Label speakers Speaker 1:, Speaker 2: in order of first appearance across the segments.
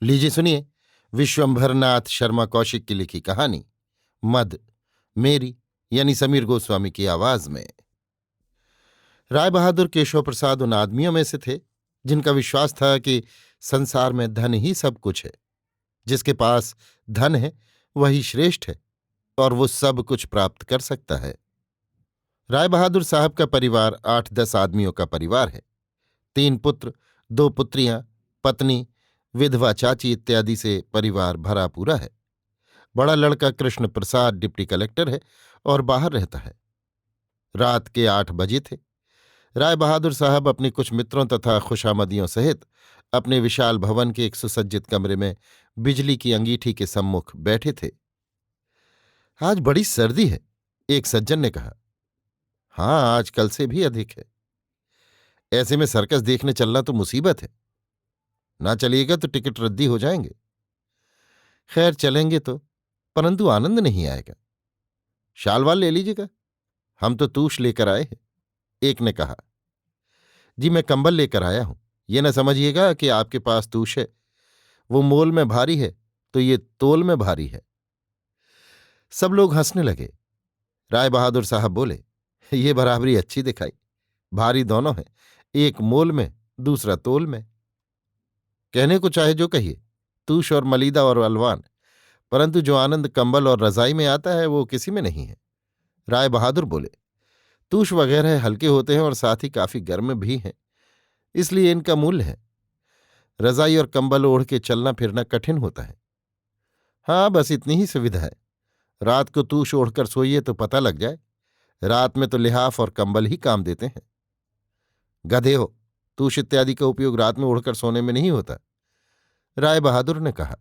Speaker 1: लीजिए सुनिए विश्वंभरनाथ शर्मा कौशिक की लिखी कहानी मद, मेरी यानी समीर गोस्वामी की आवाज में। राय बहादुर केशव प्रसाद उन आदमियों में से थे जिनका विश्वास था कि संसार में धन ही सब कुछ है। जिसके पास धन है वही श्रेष्ठ है और वो सब कुछ प्राप्त कर सकता है। राय बहादुर साहब का परिवार 8-10 आदमियों का परिवार है। 3 पुत्र, 2 पुत्रियां, पत्नी, विधवा चाची इत्यादि से परिवार भरा पूरा है। बड़ा लड़का कृष्ण प्रसाद डिप्टी कलेक्टर है और बाहर रहता है। रात के 8 बजे थे। राय बहादुर साहब अपने कुछ मित्रों तथा खुशामदियों सहित अपने विशाल भवन के एक सुसज्जित कमरे में बिजली की अंगीठी के सम्मुख बैठे थे। आज बड़ी सर्दी है, एक सज्जन ने कहा। हाँ, आज कल से भी अधिक है। ऐसे में सर्कस देखने चलना तो मुसीबत है। ना चलिएगा तो टिकट रद्दी हो जाएंगे। खैर चलेंगे तो, परंतु आनंद नहीं आएगा। शाल वाल ले लीजिएगा, हम तो तूश लेकर आए हैं। एक ने कहा। जी मैं कंबल लेकर आया हूं, ये न समझिएगा कि आपके पास तूश है। वो मोल में भारी है तो ये तोल में भारी है। सब लोग हंसने लगे। राय बहादुर साहब बोले, ये बराबरी अच्छी दिखाई। भारी दोनों है, एक मोल में दूसरा तोल में। कहने को चाहे जो कहिए, तूश और मलीदा और अलवान, परंतु जो आनंद कंबल और रजाई में आता है वो किसी में नहीं है। राय बहादुर बोले, तूश वगैरह हल्के होते हैं और साथ ही काफी गर्म भी हैं, इसलिए इनका मूल्य है। रजाई और कंबल ओढ़ के चलना फिरना कठिन होता है। हाँ, बस इतनी ही सुविधा है। रात को तूश ओढ़कर सोइए तो पता लग जाए। रात में तो लिहाफ और कंबल ही काम देते हैं। गधे हो, तूश इत्यादि का उपयोग रात में ओढ़कर सोने में नहीं होता। राय बहादुर ने कहा।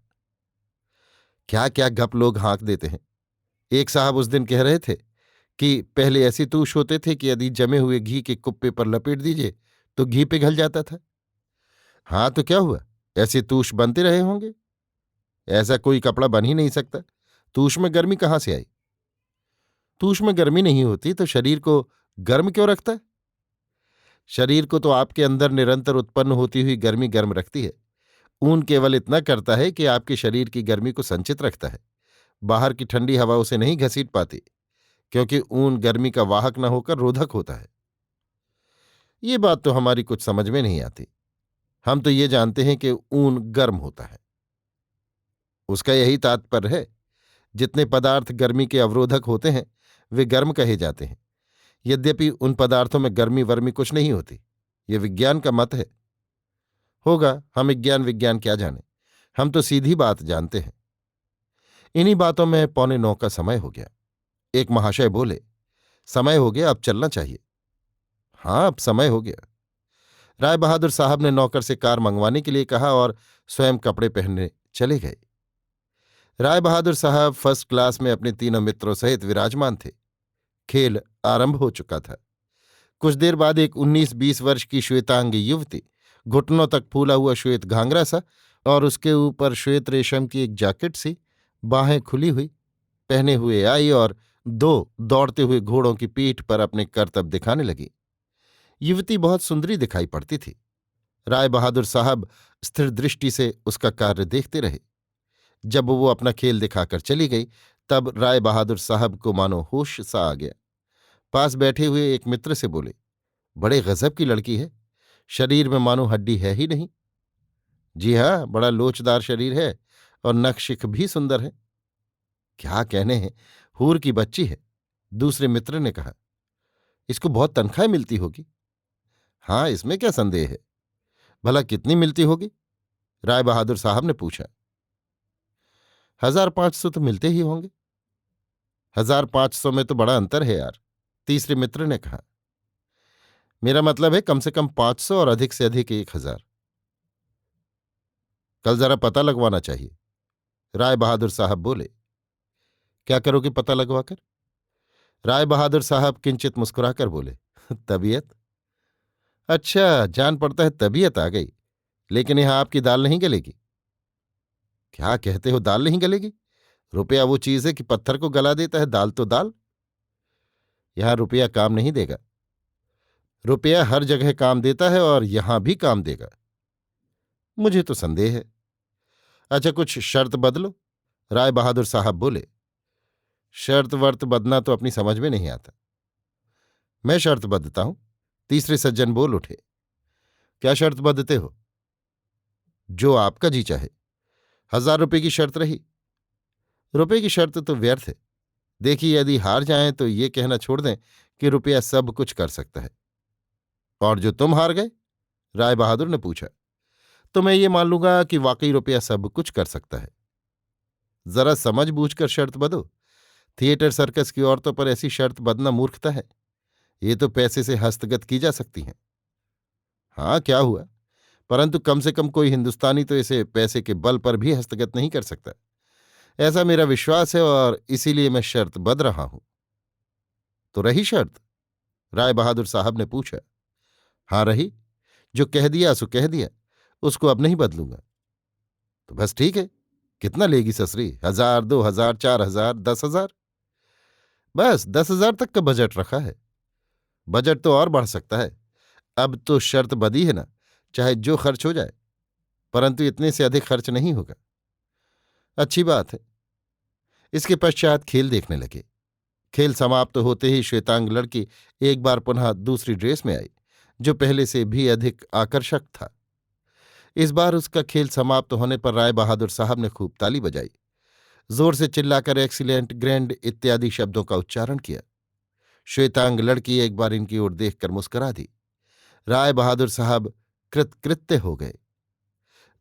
Speaker 1: क्या क्या गप लोग हाँक देते हैं। एक साहब उस दिन कह रहे थे कि पहले ऐसे तूश होते थे कि यदि जमे हुए घी के कुप्पे पर लपेट दीजिए तो घी पिघल जाता था। हाँ तो क्या हुआ, ऐसे तूश बनते रहे होंगे। ऐसा कोई कपड़ा बन ही नहीं सकता। तूश में गर्मी कहाँ से आई। तूश में गर्मी नहीं होती तो शरीर को गर्म क्यों रखता है। शरीर को तो आपके अंदर निरंतर उत्पन्न होती हुई गर्मी गर्म रखती है। ऊन केवल इतना करता है कि आपके शरीर की गर्मी को संचित रखता है। बाहर की ठंडी हवा उसे नहीं घसीट पाती, क्योंकि ऊन गर्मी का वाहक न होकर रोधक होता है। ये बात तो हमारी कुछ समझ में नहीं आती। हम तो ये जानते हैं कि ऊन गर्म होता है। उसका यही तात्पर्य है। जितने पदार्थ गर्मी के अवरोधक होते हैं वे गर्म कहे जाते हैं। यद्यपि उन पदार्थों में गर्मी वर्मी कुछ नहीं होती। ये विज्ञान का मत है। होगा, हम विज्ञान विज्ञान क्या जाने, हम तो सीधी बात जानते हैं। इन्हीं बातों में 8:45 का समय हो गया। एक महाशय बोले, समय हो गया, अब चलना चाहिए। हाँ, अब समय हो गया। राय बहादुर साहब ने नौकर से कार मंगवाने के लिए कहा और स्वयं कपड़े पहनने चले गए। राय बहादुर साहब फर्स्ट क्लास में अपने तीनों मित्रों सहित विराजमान थे। खेल आरंभ हो चुका था। कुछ देर बाद एक 19-20 वर्ष की श्वेतांगी युवती, घुटनों तक फूला हुआ श्वेत घाघरा सा और उसके ऊपर श्वेत रेशम की एक जैकेट सी, बाहें खुली हुई, पहने हुए आई और 2 दौड़ते हुए घोड़ों की पीठ पर अपने करतब दिखाने लगी। युवती बहुत सुंदरी दिखाई पड़ती थी। राय बहादुर साहब स्थिर दृष्टि से उसका कार्य देखते रहे। जब वो अपना खेल दिखाकर चली गई तब राय बहादुर साहब को मानो होश सा आ गया। पास बैठे हुए एक मित्र से बोले, बड़े गजब की लड़की है, शरीर में मानो हड्डी है ही नहीं। जी हाँ, बड़ा लोचदार शरीर है और नखशिख भी सुंदर है। क्या कहने हैं, हूर की बच्ची है। दूसरे मित्र ने कहा। इसको बहुत तनख्वाह मिलती होगी। हाँ, इसमें क्या संदेह है। भला कितनी मिलती होगी, राय बहादुर साहब ने पूछा। 1,500 तो मिलते ही होंगे। 1,500 में तो बड़ा अंतर है यार, तीसरे मित्र ने कहा। मेरा मतलब है कम से कम 500 और अधिक से अधिक 1,000। कल जरा पता लगवाना चाहिए, राय बहादुर साहब बोले। क्या करोगे पता लगवाकर। राय बहादुर साहब किंचित मुस्कुराकर बोले, तबीयत। अच्छा, जान पड़ता है तबीयत आ गई, लेकिन यहां आपकी दाल नहीं गलेगी। क्या कहते हो, दाल नहीं गलेगी। रुपया वो चीज है कि पत्थर को गला देता है, दाल तो दाल। यहां रुपया काम नहीं देगा। रुपया हर जगह काम देता है और यहां भी काम देगा। मुझे तो संदेह है। अच्छा, कुछ शर्त बदलो, राय बहादुर साहब बोले। शर्त वर्त बदना तो अपनी समझ में नहीं आता। मैं शर्त बदता हूं, तीसरे सज्जन बोल उठे। क्या शर्त बदते हो? जो आपका जी चाहे। 1,000 रुपये की शर्त रही। रुपए की शर्त तो व्यर्थ है। देखिए, यदि हार जाएं तो ये कहना छोड़ दें कि रुपया सब कुछ कर सकता है। और जो तुम हार गए? राय बहादुर ने पूछा। तो मैं ये मान लूंगा कि वाकई रुपया सब कुछ कर सकता है। जरा समझ बूझ कर शर्त बदो। थिएटर सर्कस की औरतों पर ऐसी शर्त बदना मूर्खता है। ये तो पैसे से हस्तगत की जा सकती हैं। हाँ, क्या हुआ? परंतु कम से कम कोई हिंदुस्तानी तो इसे पैसे के बल पर भी हस्तगत नहीं कर सकता। ऐसा मेरा विश्वास है और इसीलिए मैं शर्त बद रहा हूं। तो रही शर्त? राय बहादुर साहब ने पूछा। हाँ, रही। जो कह दिया सो कह दिया, उसको अब नहीं बदलूंगा। तो बस ठीक है। कितना लेगी ससरी? 1,000, 2,000, 4,000, 10,000? बस 10,000 तक का बजट रखा है। बजट तो और बढ़ सकता है। अब तो शर्त बदी है ना, चाहे जो खर्च हो जाए, परंतु इतने से अधिक खर्च नहीं होगा। अच्छी बात है। इसके पश्चात खेल देखने लगे। खेल समाप्त होते ही श्वेतांग लड़की एक बार पुनः दूसरी ड्रेस में आई, जो पहले से भी अधिक आकर्षक था। इस बार उसका खेल समाप्त होने पर राय बहादुर साहब ने खूब ताली बजाई, जोर से चिल्लाकर एक्सीलेंट, ग्रैंड इत्यादि शब्दों का उच्चारण किया। श्वेतांग लड़की एक बार इनकी ओर देखकर मुस्कुरा दी। राय बहादुर साहब कृतकृत्य हो गए।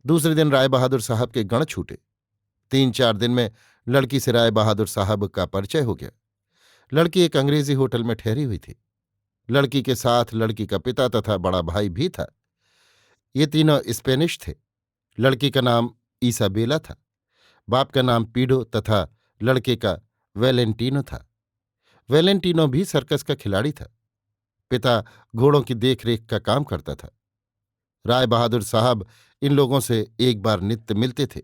Speaker 1: दूसरे दिन राय बहादुर साहब के गण छूटे। 3-4 दिन में लड़की से राय बहादुर साहब का परिचय हो गया। लड़की एक अंग्रेजी होटल में ठहरी हुई थी। लड़की के साथ लड़की का पिता तथा बड़ा भाई भी था। ये तीनों स्पेनिश थे। लड़की का नाम ईसाबेला था, बाप का नाम पीडो तथा लड़के का वेलेंटीनो था। वेलेंटीनो भी सर्कस का खिलाड़ी था। पिता घोड़ों की देखरेख का काम करता था। राय बहादुर साहब इन लोगों से एक बार नित्य मिलते थे।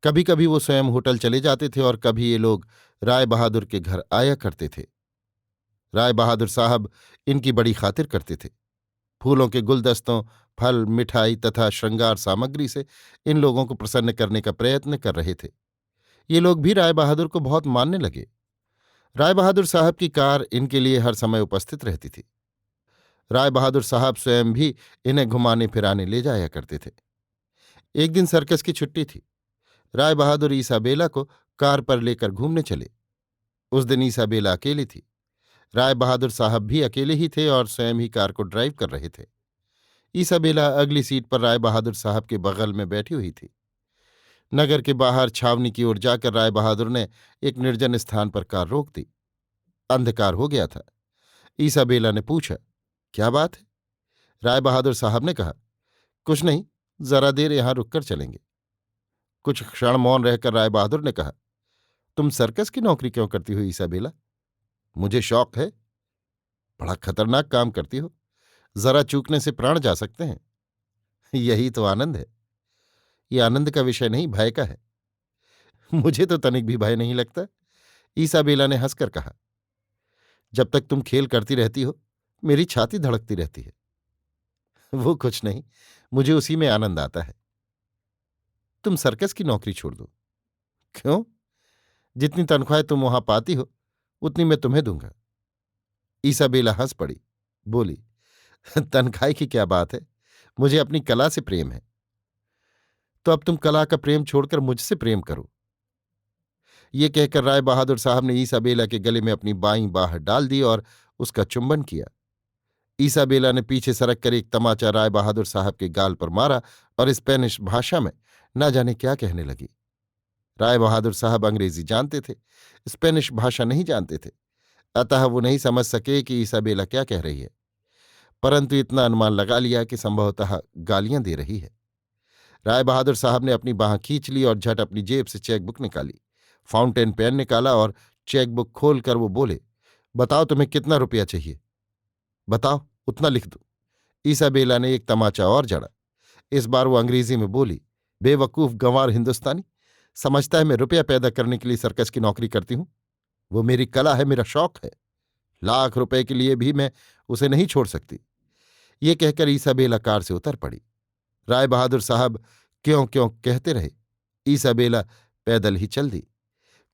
Speaker 1: कभी कभी वो स्वयं होटल चले जाते थे और कभी ये लोग राय बहादुर के घर आया करते थे। राय बहादुर साहब इनकी बड़ी खातिर करते थे। फूलों के गुलदस्तों, फल, मिठाई तथा श्रृंगार सामग्री से इन लोगों को प्रसन्न करने का प्रयत्न कर रहे थे। ये लोग भी राय बहादुर को बहुत मानने लगे। राय बहादुर साहब की कार इनके लिए हर समय उपस्थित रहती थी। राय बहादुर साहब स्वयं भी इन्हें घुमाने फिराने ले जाया करते थे। एक दिन सर्कस की छुट्टी थी। राय बहादुर ईसाबेला को कार पर लेकर घूमने चले। उस दिन ईसाबेला अकेली थी। राय बहादुर साहब भी अकेले ही थे और स्वयं ही कार को ड्राइव कर रहे थे। ईसाबेला अगली सीट पर राय बहादुर साहब के बगल में बैठी हुई थी। नगर के बाहर छावनी की ओर जाकर राय बहादुर ने एक निर्जन स्थान पर कार रोक दी। अंधकार हो गया था। ईसाबेला ने पूछा, क्या बात है? राय बहादुर साहब ने कहा, कुछ नहीं, जरा देर यहां रुककर चलेंगे। कुछ क्षण मौन रहकर राय बहादुर ने कहा, तुम सर्कस की नौकरी क्यों करती हो ईसाबेला? मुझे शौक है। बड़ा खतरनाक काम करती हो। जरा चूकने से प्राण जा सकते हैं। यही तो आनंद है। ये आनंद का विषय नहीं, भय का है। मुझे तो तनिक भी भय नहीं लगता। ईसाबेला ने हंसकर कहा, जब तक तुम खेल करती रहती हो मेरी छाती धड़कती रहती है। वो कुछ नहीं, मुझे उसी में आनंद आता है। तुम सर्कस की नौकरी छोड़ दो। क्यों? जितनी तनख्वाह तुम वहां पाती हो उतनी मैं तुम्हें दूंगा। ईसाबेला हंस पड़ी, बोली, तनख्वाह की क्या बात है, मुझे अपनी कला से प्रेम है। तो अब तुम कला का प्रेम छोड़कर मुझसे प्रेम करो। ये कहकर राय बहादुर साहब ने ईसाबेला के गले में अपनी बाईं बाह डाल दी और उसका चुंबन किया। ईसाबेला ने पीछे सरक कर एक तमाचा राय बहादुर साहब के गाल पर मारा और स्पेनिश भाषा में न जाने क्या कहने लगी। राय बहादुर साहब अंग्रेजी जानते थे, स्पेनिश भाषा नहीं जानते थे, अतः वो नहीं समझ सके कि ईसाबेला क्या कह रही है, परंतु इतना अनुमान लगा लिया कि संभवतः गालियां दे रही है। राय बहादुर साहब ने अपनी बांह खींच ली और झट अपनी जेब से चेकबुक निकाली, फाउंटेन पेन निकाला और चेकबुक खोलकर वो बोले, बताओ तुम्हें कितना रुपया चाहिए? बताओ, उतना लिख दो। ईसाबेला ने एक तमाचा और जड़ा। इस बार वो अंग्रेजी में बोली, बेवकूफ गंवार हिंदुस्तानी, समझता है मैं रुपया पैदा करने के लिए सर्कस की नौकरी करती हूं? वो मेरी कला है, मेरा शौक है। लाख रुपए के लिए भी मैं उसे नहीं छोड़ सकती। ये कहकर ईसाबेला कार से उतर पड़ी। राय बहादुर साहब क्यों क्यों कहते रहे। ईसाबेला पैदल ही चल दी।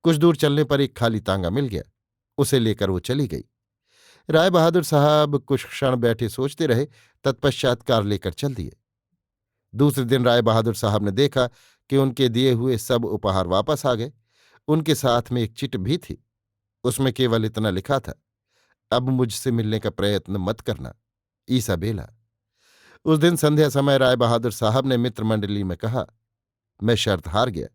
Speaker 1: कुछ दूर चलने पर एक खाली तांगा मिल गया। उसे लेकर वो चली गई। राय बहादुर साहब कुछ क्षण बैठे सोचते रहे, तत्पश्चात कार लेकर चल दिए। दूसरे दिन राय बहादुर साहब ने देखा कि उनके दिए हुए सब उपहार वापस आ गए। उनके साथ में एक चिट भी थी। उसमें केवल इतना लिखा था, अब मुझसे मिलने का प्रयत्न मत करना, ईसाबेला। उस दिन संध्या समय राय बहादुर साहब ने मित्र मंडली में कहा, मैं शर्त हार गया।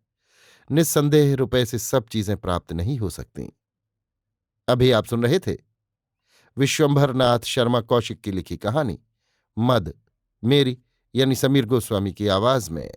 Speaker 1: निस्संदेह रुपए से सब चीजें प्राप्त नहीं हो सकती। अभी आप सुन रहे थे विश्वंभर नाथ शर्मा कौशिक की लिखी कहानी मद, मेरी यानी समीर गोस्वामी की आवाज में।